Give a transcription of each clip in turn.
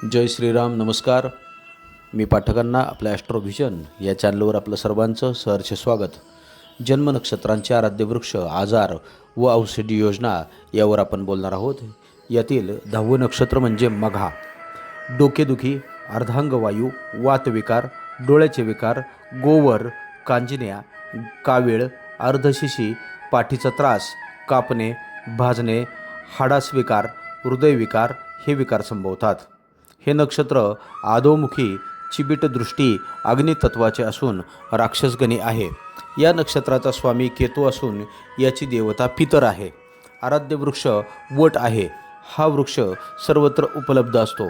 जय श्रीराम. नमस्कार. मी पाठकांना आपल्या ॲस्ट्रोव्हिजन या चॅनलवर आपलं सर्वांचं सहर्ष स्वागत. जन्म नक्षत्रांचे आराध्य वृक्ष, आजार व औषधी योजना यावर आपण बोलणार आहोत. यातील 10वं नक्षत्र म्हणजे मघा. डोकेदुखी, अर्धांगवायू, वातविकार, डोळ्याचे विकार, गोवर, कांजिण्या, कावीळ, अर्धशिशी, पाठीचा त्रास, कापणे, भाजणे, हाडास विकार, हृदयविकार हे विकार संभवतात. हे नक्षत्र आदोमुखी चिबिट दृष्टी अग्नितत्वाचे असून राक्षसगणी आहे. या नक्षत्राचा स्वामी केतू असून याची देवता पितर आहे. आराध्य वृक्ष वट आहे. हा वृक्ष सर्वत्र उपलब्ध असतो.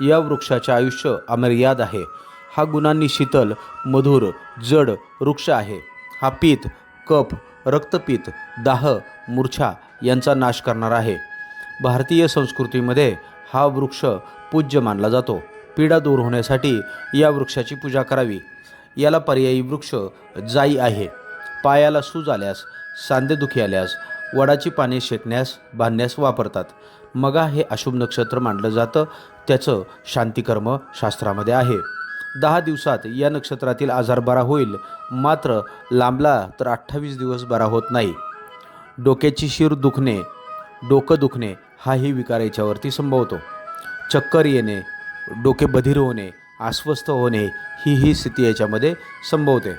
या वृक्षाचे आयुष्य अमर्याद आहे. हा गुणांनी शीतल, मधुर, जड वृक्ष आहे. हा पित्त, कफ, रक्तपित्त, दाह, मूर्छा यांचा नाश करणारा आहे. भारतीय संस्कृतीमध्ये हा वृक्ष पूज्य मानला जातो. पीडा दूर होण्यासाठी या वृक्षाची पूजा करावी. याला पर्यायी वृक्ष जाई आहे. पायाला सूज आल्यास, सांधेदुखी आल्यास वडाची पाने शेकण्यास, बांधण्यास वापरतात. मघा हे अशुभ नक्षत्र मानलं जातं. त्याचं शांतिकर्म शास्त्रामध्ये आहे. 10 दिवसात या नक्षत्रातील आजार बरा होईल, मात्र लांबला तर 28 दिवस बरा होत नाही. डोक्याची शीर दुखणे, डोकं दुखणे हाही विकार याच्यावरती संभवतो. चक्कर येणे, डोके बधिर होणे, अस्वस्थ होणे ही स्थिती याच्यामध्ये संभवते.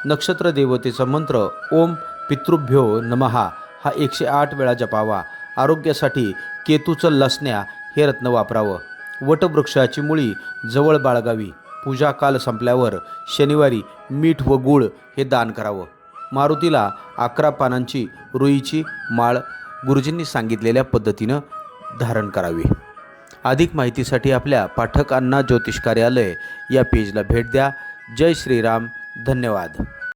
नक्षत्र देवतेचा मंत्र ओम पितृभ्यो नमहा हा 108 वेळा जपावा. आरोग्यासाठी केतूचं लसण्या हे रत्न वापरावं. वटवृक्षाची मुळी जवळ बाळगावी. पूजा काल संपल्यावर शनिवारी मीठ व गूळ हे दान करावं. मारुतीला 11 पानांची रुईची माळ गुरुजींनी सांगितलेल्या पद्धतीनं धारण करावी. अधिक माहितीसाठी आपल्या पाठक अण्णा ज्योतिष कार्यालय या पेजला भेट द्या. जय श्रीराम. धन्यवाद.